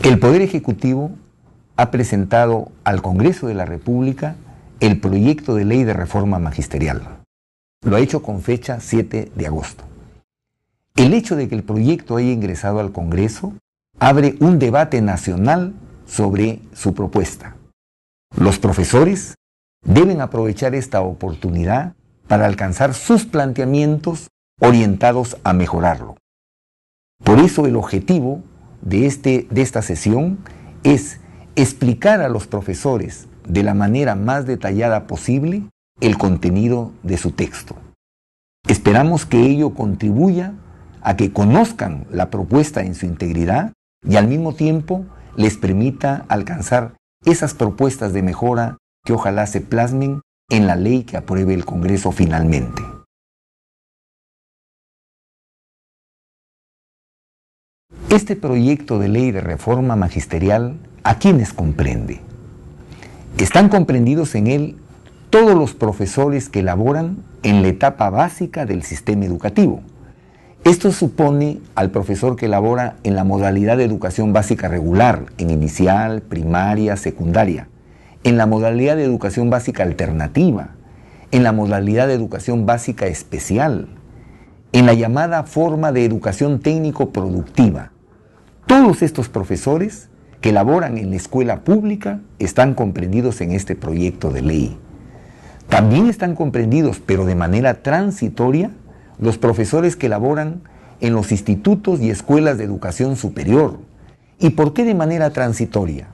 El Poder Ejecutivo ha presentado al Congreso de la República el proyecto de ley de reforma magisterial. Lo ha hecho con fecha 7 de agosto. El hecho de que el proyecto haya ingresado al Congreso abre un debate nacional sobre su propuesta. Los profesores deben aprovechar esta oportunidad para alcanzar sus planteamientos orientados a mejorarlo. Por eso el objetivo de esta sesión es explicar a los profesores de la manera más detallada posible el contenido de su texto. Esperamos que ello contribuya a que conozcan la propuesta en su integridad y al mismo tiempo les permita alcanzar esas propuestas de mejora que ojalá se plasmen en la ley que apruebe el Congreso finalmente. Este proyecto de ley de reforma magisterial, ¿a quiénes comprende? Están comprendidos en él todos los profesores que laboran en la etapa básica del sistema educativo. Esto supone al profesor que labora en la modalidad de educación básica regular, en inicial, primaria, secundaria, en la modalidad de educación básica alternativa, en la modalidad de educación básica especial, en la llamada forma de educación técnico-productiva. Todos estos profesores que laboran en la escuela pública están comprendidos en este proyecto de ley. También están comprendidos, pero de manera transitoria, los profesores que laboran en los institutos y escuelas de educación superior. ¿Y por qué de manera transitoria?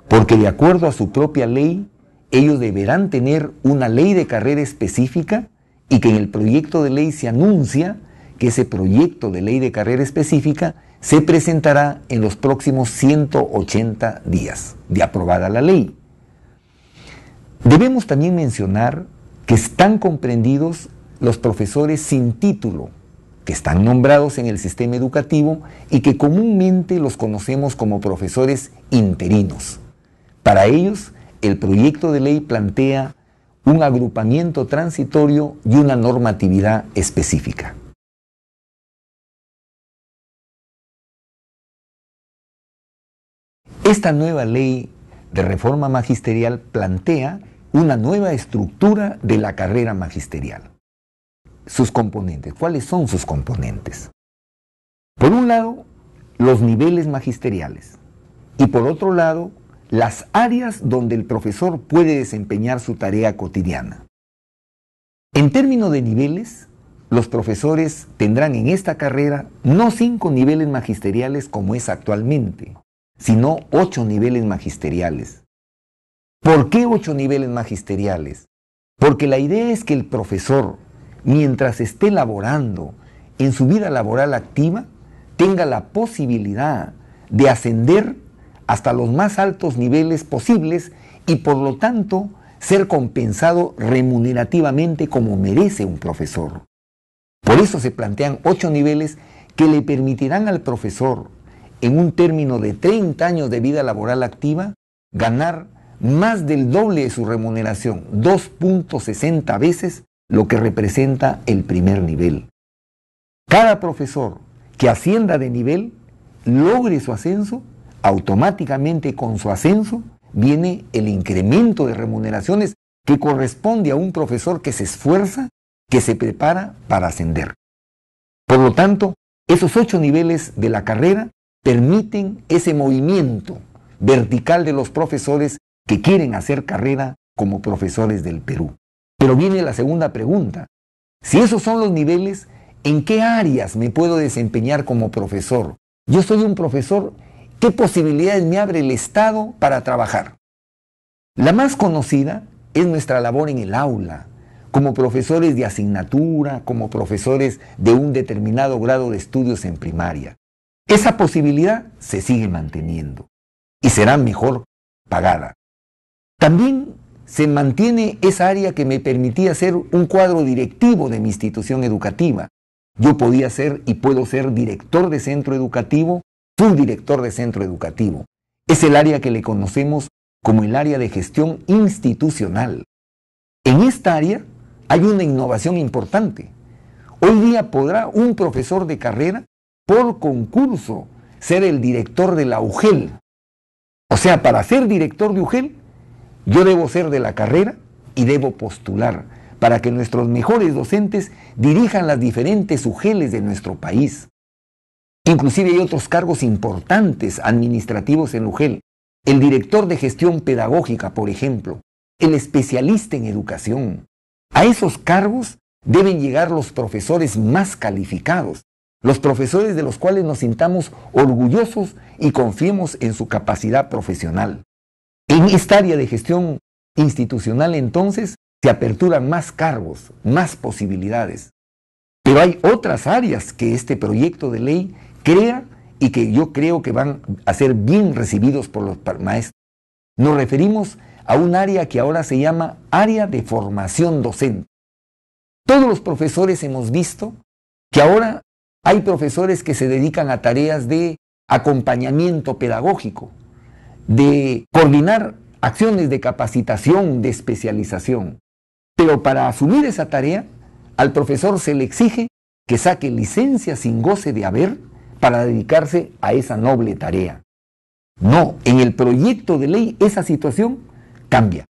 Porque de acuerdo a su propia ley, ellos deberán tener una ley de carrera específica y que en el proyecto de ley se anuncia que ese proyecto de ley de carrera específica se presentará en los próximos 180 días de aprobada la ley. Debemos también mencionar que están comprendidos los profesores sin título, que están nombrados en el sistema educativo y que comúnmente los conocemos como profesores interinos. Para ellos, el proyecto de ley plantea un agrupamiento transitorio y una normatividad específica. Esta nueva ley de reforma magisterial plantea una nueva estructura de la carrera magisterial. Sus componentes. ¿Cuáles son sus componentes? Por un lado, los niveles magisteriales y por otro lado, las áreas donde el profesor puede desempeñar su tarea cotidiana. En términos de niveles, los profesores tendrán en esta carrera no 5 niveles magisteriales como es actualmente, sino 8 niveles magisteriales. ¿Por qué 8 niveles magisteriales? Porque la idea es que el profesor, mientras esté laborando en su vida laboral activa, tenga la posibilidad de ascender hasta los más altos niveles posibles y por lo tanto ser compensado remunerativamente como merece un profesor. Por eso se plantean 8 niveles que le permitirán al profesor, en un término de 30 años de vida laboral activa, ganar más del doble de su remuneración, 2.60 veces lo que representa el primer nivel. Cada profesor que ascienda de nivel, logre su ascenso, automáticamente con su ascenso viene el incremento de remuneraciones que corresponde a un profesor que se esfuerza, que se prepara para ascender. Por lo tanto, esos 8 niveles de la carrera permiten ese movimiento vertical de los profesores que quieren hacer carrera como profesores del Perú. Pero viene la segunda pregunta. Si esos son los niveles, ¿en qué áreas me puedo desempeñar como profesor? Yo soy un profesor, ¿qué posibilidades me abre el Estado para trabajar? La más conocida es nuestra labor en el aula, como profesores de asignatura, como profesores de un determinado grado de estudios en primaria. Esa posibilidad se sigue manteniendo y será mejor pagada. También se mantiene esa área que me permitía ser un cuadro directivo de mi institución educativa. Yo podía ser y puedo ser director de centro educativo, subdirector de centro educativo. Es el área que le conocemos como el área de gestión institucional. En esta área hay una innovación importante. Hoy día podrá un profesor de carrera, por concurso, ser el director de la UGEL, O sea, para ser director de UGEL, yo debo ser de la carrera y debo postular para que nuestros mejores docentes dirijan las diferentes UGELes de nuestro país. Inclusive hay otros cargos importantes administrativos en UGEL. El director de gestión pedagógica, por ejemplo, el especialista en educación. A esos cargos deben llegar los profesores más calificados, los profesores de los cuales nos sintamos orgullosos y confiemos en su capacidad profesional. En esta área de gestión institucional, entonces, se aperturan más cargos, más posibilidades. Pero hay otras áreas que este proyecto de ley crea y que yo creo que van a ser bien recibidos por los maestros. Nos referimos a un área que ahora se llama área de formación docente. Todos los profesores hemos visto que ahora hay profesores que se dedican a tareas de acompañamiento pedagógico, de coordinar acciones de capacitación, de especialización. Pero para asumir esa tarea, al profesor se le exige que saque licencia sin goce de haber para dedicarse a esa noble tarea. No, en el proyecto de ley esa situación cambia.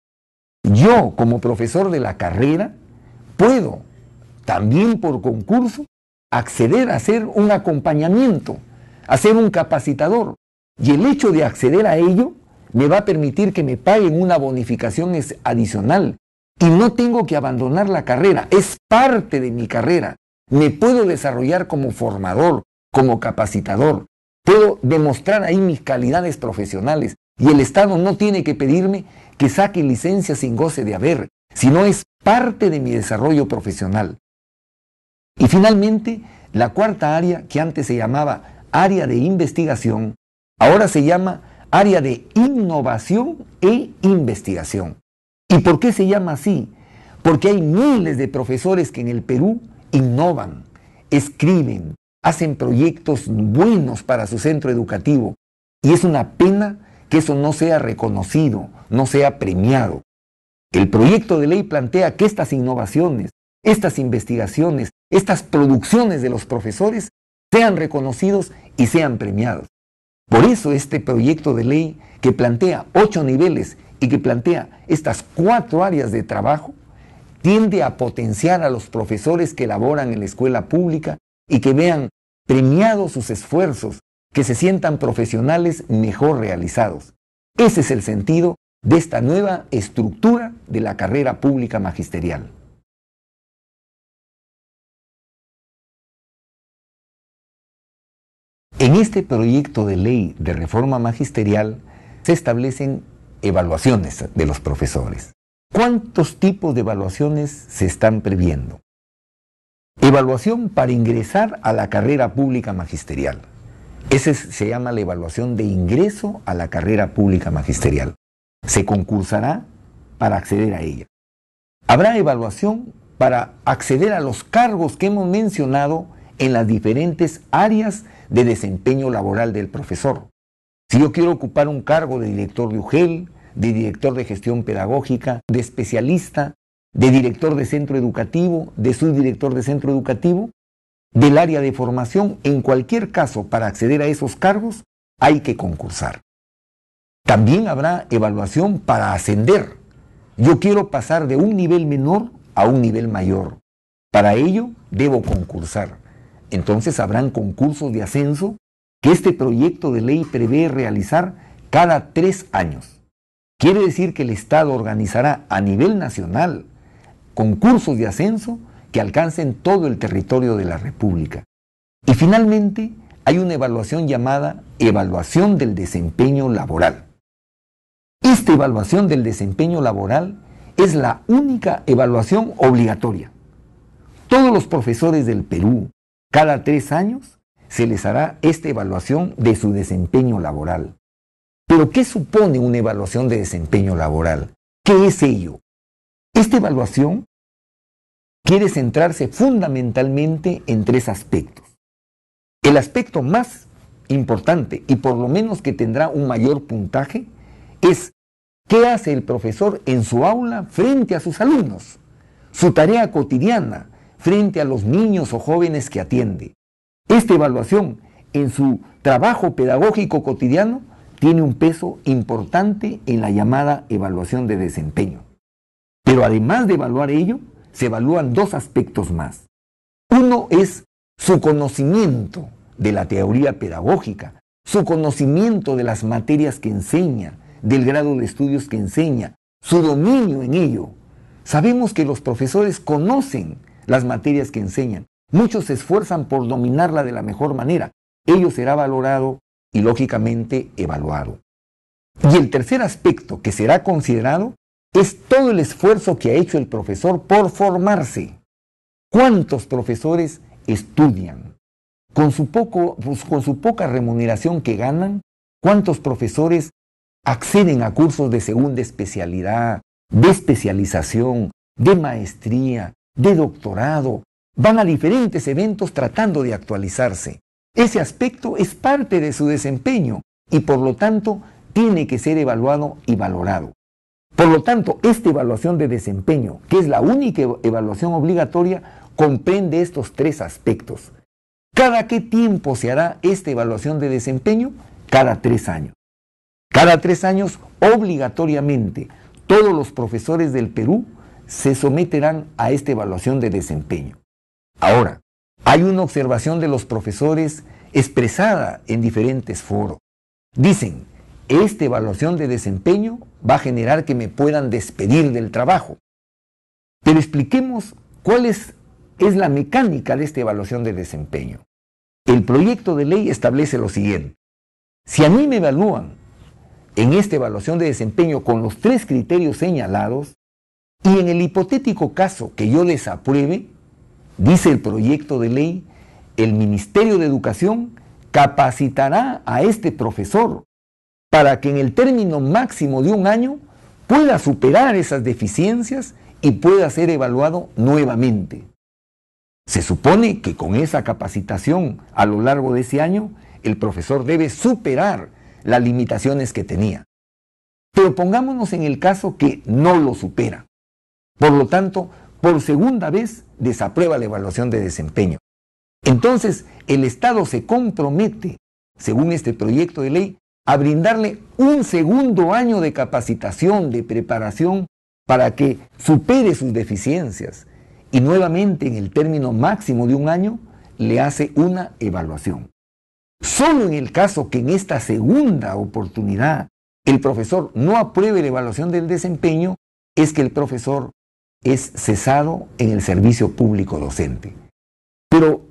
Yo, como profesor de la carrera, puedo, también por concurso, acceder a hacer un acompañamiento, a ser un capacitador. Y el hecho de acceder a ello me va a permitir que me paguen una bonificación adicional. Y no tengo que abandonar la carrera, es parte de mi carrera. Me puedo desarrollar como formador, como capacitador. Puedo demostrar ahí mis calidades profesionales. Y el Estado no tiene que pedirme que saque licencia sin goce de haber, sino es parte de mi desarrollo profesional. Y finalmente, la cuarta área, que antes se llamaba área de investigación, ahora se llama área de innovación e investigación. ¿Y por qué se llama así? Porque hay miles de profesores que en el Perú innovan, escriben, hacen proyectos buenos para su centro educativo. Y es una pena que eso no sea reconocido, no sea premiado. El proyecto de ley plantea que estas innovaciones, estas investigaciones, estas producciones de los profesores sean reconocidos y sean premiados. Por eso este proyecto de ley, que plantea 8 niveles y que plantea estas 4 áreas de trabajo, tiende a potenciar a los profesores que laboran en la escuela pública y que vean premiados sus esfuerzos, que se sientan profesionales mejor realizados. Ese es el sentido de esta nueva estructura de la carrera pública magisterial. En este proyecto de ley de reforma magisterial se establecen evaluaciones de los profesores. ¿Cuántos tipos de evaluaciones se están previendo? Evaluación para ingresar a la carrera pública magisterial. Esa se llama la evaluación de ingreso a la carrera pública magisterial. Se concursará para acceder a ella. Habrá evaluación para acceder a los cargos que hemos mencionado en las diferentes áreas de desempeño laboral del profesor. Si yo quiero ocupar un cargo de director de UGEL, de director de gestión pedagógica, de especialista, de director de centro educativo, de subdirector de centro educativo, del área de formación, en cualquier caso, para acceder a esos cargos, hay que concursar. También habrá evaluación para ascender. Yo quiero pasar de un nivel menor a un nivel mayor. Para ello, debo concursar. Entonces habrán concursos de ascenso que este proyecto de ley prevé realizar cada 3 años. Quiere decir que el Estado organizará a nivel nacional concursos de ascenso que alcancen todo el territorio de la República. Y finalmente hay una evaluación llamada evaluación del desempeño laboral. Esta evaluación del desempeño laboral es la única evaluación obligatoria. Todos los profesores del Perú, cada 3 años, se les hará esta evaluación de su desempeño laboral. ¿Pero qué supone una evaluación de desempeño laboral? ¿Qué es ello? Esta evaluación quiere centrarse fundamentalmente en 3 aspectos. El aspecto más importante, y por lo menos que tendrá un mayor puntaje, es qué hace el profesor en su aula frente a sus alumnos, su tarea cotidiana frente a los niños o jóvenes que atiende. Esta evaluación en su trabajo pedagógico cotidiano tiene un peso importante en la llamada evaluación de desempeño. Pero además de evaluar ello, se evalúan dos aspectos más. Uno es su conocimiento de la teoría pedagógica, su conocimiento de las materias que enseña, del grado de estudios que enseña, su dominio en ello. Sabemos que los profesores conocen las materias que enseñan. Muchos se esfuerzan por dominarla de la mejor manera. Ello será valorado y lógicamente evaluado. Y el tercer aspecto que será considerado es todo el esfuerzo que ha hecho el profesor por formarse. ¿Cuántos profesores estudian? Con su poca remuneración que ganan, ¿cuántos profesores acceden a cursos de segunda especialidad, de especialización, de maestría, de doctorado? Van a diferentes eventos tratando de actualizarse. Ese aspecto es parte de su desempeño y por lo tanto tiene que ser evaluado y valorado. Por lo tanto, esta evaluación de desempeño, que es la única evaluación obligatoria, comprende estos tres aspectos. ¿Cada qué tiempo se hará esta evaluación de desempeño? Cada 3 años. Cada 3 años, obligatoriamente, todos los profesores del Perú se someterán a esta evaluación de desempeño. Ahora, hay una observación de los profesores expresada en diferentes foros. Dicen, esta evaluación de desempeño va a generar que me puedan despedir del trabajo. Pero expliquemos cuál es la mecánica de esta evaluación de desempeño. El proyecto de ley establece lo siguiente. Si a mí me evalúan en esta evaluación de desempeño con los 3 criterios señalados, y en el hipotético caso que yo desapruebe, dice el proyecto de ley, el Ministerio de Educación capacitará a este profesor para que en el término máximo de 1 año pueda superar esas deficiencias y pueda ser evaluado nuevamente. Se supone que con esa capacitación a lo largo de ese año, el profesor debe superar las limitaciones que tenía. Pero pongámonos en el caso que no lo supera. Por lo tanto, por segunda vez desaprueba la evaluación de desempeño. Entonces, el Estado se compromete, según este proyecto de ley, a brindarle un segundo año de capacitación, de preparación, para que supere sus deficiencias. Y nuevamente, en el término máximo de 1 año, le hace una evaluación. Solo en el caso que en esta segunda oportunidad el profesor no apruebe la evaluación del desempeño, es que el profesor es cesado en el servicio público docente. Pero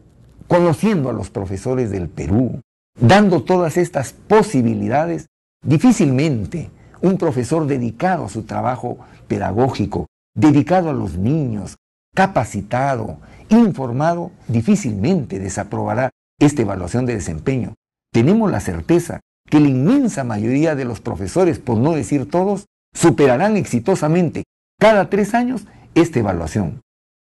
conociendo a los profesores del Perú, dando todas estas posibilidades, difícilmente un profesor dedicado a su trabajo pedagógico, dedicado a los niños, capacitado, informado, difícilmente desaprobará esta evaluación de desempeño. Tenemos la certeza que la inmensa mayoría de los profesores, por no decir todos, superarán exitosamente cada 3 años esta evaluación.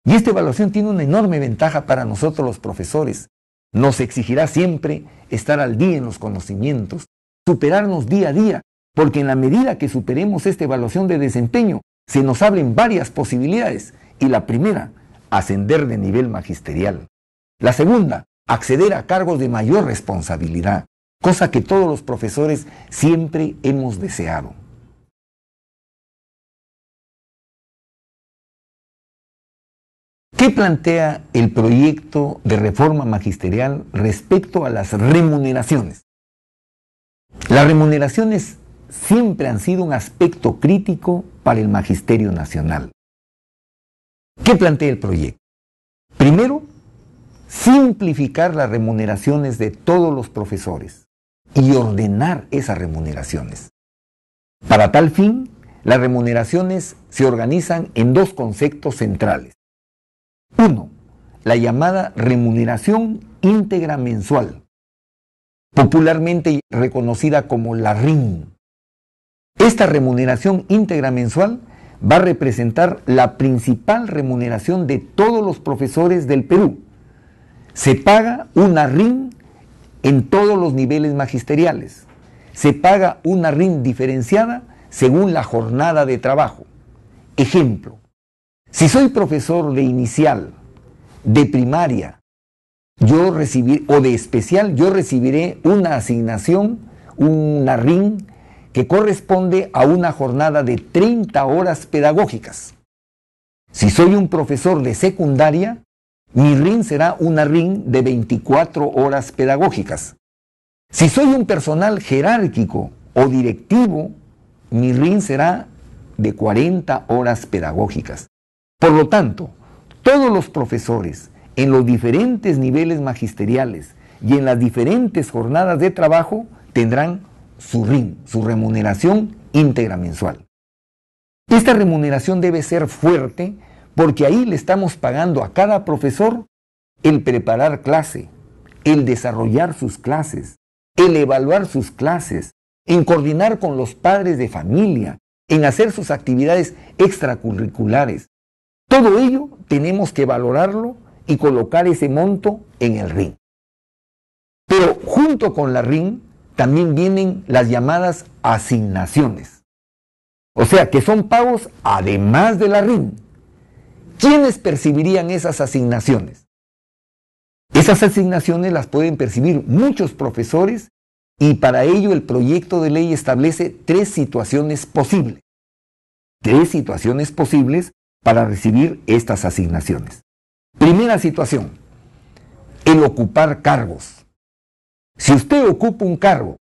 Y esta evaluación tiene una enorme ventaja para nosotros los profesores. Nos exigirá siempre estar al día en los conocimientos, superarnos día a día, porque en la medida que superemos esta evaluación de desempeño, se nos abren varias posibilidades. Y la primera, ascender de nivel magisterial. La segunda, acceder a cargos de mayor responsabilidad, cosa que todos los profesores siempre hemos deseado. ¿Qué plantea el proyecto de reforma magisterial respecto a las remuneraciones? Las remuneraciones siempre han sido un aspecto crítico para el Magisterio Nacional. ¿Qué plantea el proyecto? Primero, simplificar las remuneraciones de todos los profesores y ordenar esas remuneraciones. Para tal fin, las remuneraciones se organizan en 2 conceptos centrales. 1. La llamada remuneración íntegra mensual, popularmente reconocida como la RIM. Esta remuneración íntegra mensual va a representar la principal remuneración de todos los profesores del Perú. Se paga una RIM en todos los niveles magisteriales. Se paga una RIM diferenciada según la jornada de trabajo. Ejemplo, si soy profesor de inicial, de primaria, o de especial, yo recibiré una asignación, una RIN que corresponde a una jornada de 30 horas pedagógicas. Si soy un profesor de secundaria, mi RIN será una RIN de 24 horas pedagógicas. Si soy un personal jerárquico o directivo, mi RIN será de 40 horas pedagógicas. Por lo tanto, todos los profesores en los diferentes niveles magisteriales y en las diferentes jornadas de trabajo tendrán su RIN, su remuneración íntegra mensual. Esta remuneración debe ser fuerte porque ahí le estamos pagando a cada profesor el preparar clase, el desarrollar sus clases, el evaluar sus clases, en coordinar con los padres de familia, en hacer sus actividades extracurriculares. Todo ello tenemos que valorarlo y colocar ese monto en el RIN. Pero junto con la RIN también vienen las llamadas asignaciones. O sea, que son pagos además de la RIN. ¿Quiénes percibirían esas asignaciones? Esas asignaciones las pueden percibir muchos profesores y para ello el proyecto de ley establece 3 situaciones posibles. 3 situaciones posibles para recibir estas asignaciones. Primera situación, el ocupar cargos. Si usted ocupa un cargo,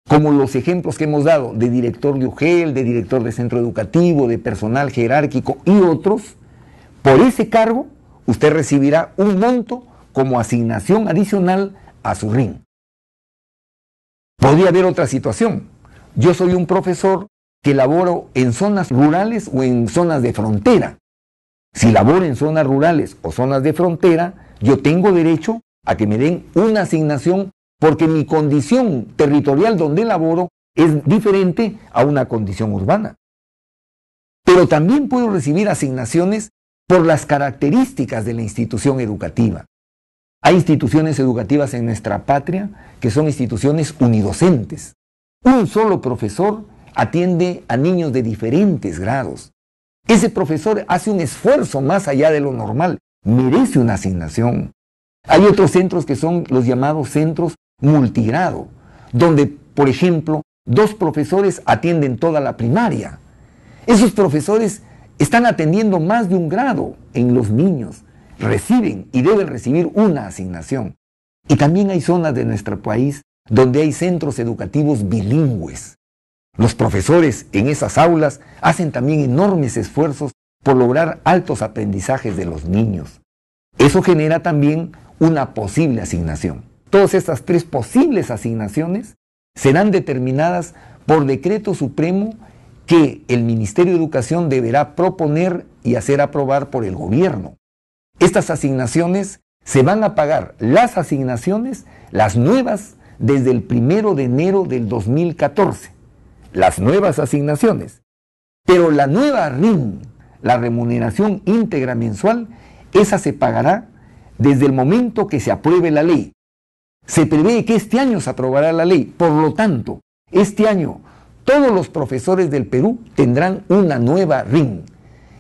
como los ejemplos que hemos dado de director de UGEL, de director de centro educativo, de personal jerárquico y otros, por ese cargo usted recibirá un monto como asignación adicional a su RIN. Podría haber otra situación. Yo soy un profesor que laboro en zonas rurales o en zonas de frontera. Si laboro en zonas rurales o zonas de frontera, yo tengo derecho a que me den una asignación porque mi condición territorial donde laboro es diferente a una condición urbana. Pero también puedo recibir asignaciones por las características de la institución educativa. Hay instituciones educativas en nuestra patria que son instituciones unidocentes. Un solo profesor atiende a niños de diferentes grados. Ese profesor hace un esfuerzo más allá de lo normal, merece una asignación. Hay otros centros que son los llamados centros multigrado, donde, por ejemplo, 2 profesores atienden toda la primaria. Esos profesores están atendiendo más de un grado en los niños, reciben y deben recibir una asignación. Y también hay zonas de nuestro país donde hay centros educativos bilingües. Los profesores en esas aulas hacen también enormes esfuerzos por lograr altos aprendizajes de los niños. Eso genera también una posible asignación. Todas estas 3 posibles asignaciones serán determinadas por decreto supremo que el Ministerio de Educación deberá proponer y hacer aprobar por el gobierno. Estas asignaciones se van a pagar, las asignaciones, las nuevas, desde el 1 de enero del 2014. Las nuevas asignaciones. Pero la nueva RIN, la remuneración íntegra mensual, esa se pagará desde el momento que se apruebe la ley. Se prevé que este año se aprobará la ley. Por lo tanto, este año todos los profesores del Perú tendrán una nueva RIN.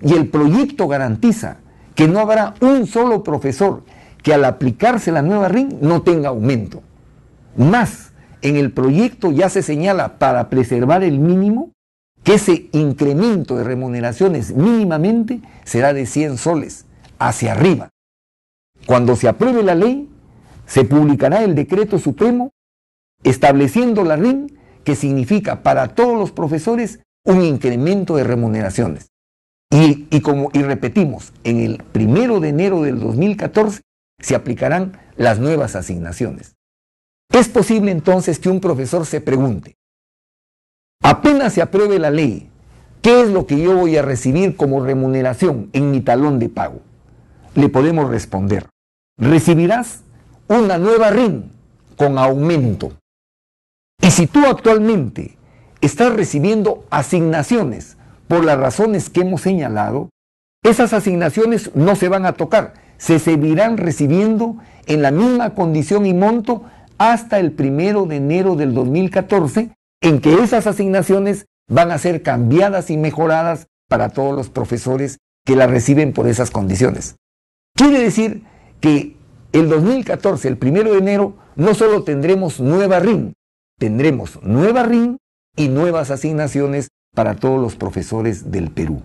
Y el proyecto garantiza que no habrá un solo profesor que al aplicarse la nueva RIN no tenga aumento. Más, en el proyecto ya se señala para preservar el mínimo que ese incremento de remuneraciones mínimamente será de 100 soles hacia arriba. Cuando se apruebe la ley, se publicará el decreto supremo estableciendo la RIN, que significa para todos los profesores un incremento de remuneraciones. Y repetimos, en el 1 de enero del 2014 se aplicarán las nuevas asignaciones. Es posible entonces que un profesor se pregunte, apenas se apruebe la ley, ¿qué es lo que yo voy a recibir como remuneración en mi talón de pago? Le podemos responder, recibirás una nueva RIN con aumento. Y si tú actualmente estás recibiendo asignaciones por las razones que hemos señalado, esas asignaciones no se van a tocar, se seguirán recibiendo en la misma condición y monto hasta el 1 de enero del 2014, en que esas asignaciones van a ser cambiadas y mejoradas para todos los profesores que las reciben por esas condiciones. Quiere decir que el 2014, el 1 de enero, no solo tendremos nueva RIN, tendremos nueva RIN y nuevas asignaciones para todos los profesores del Perú.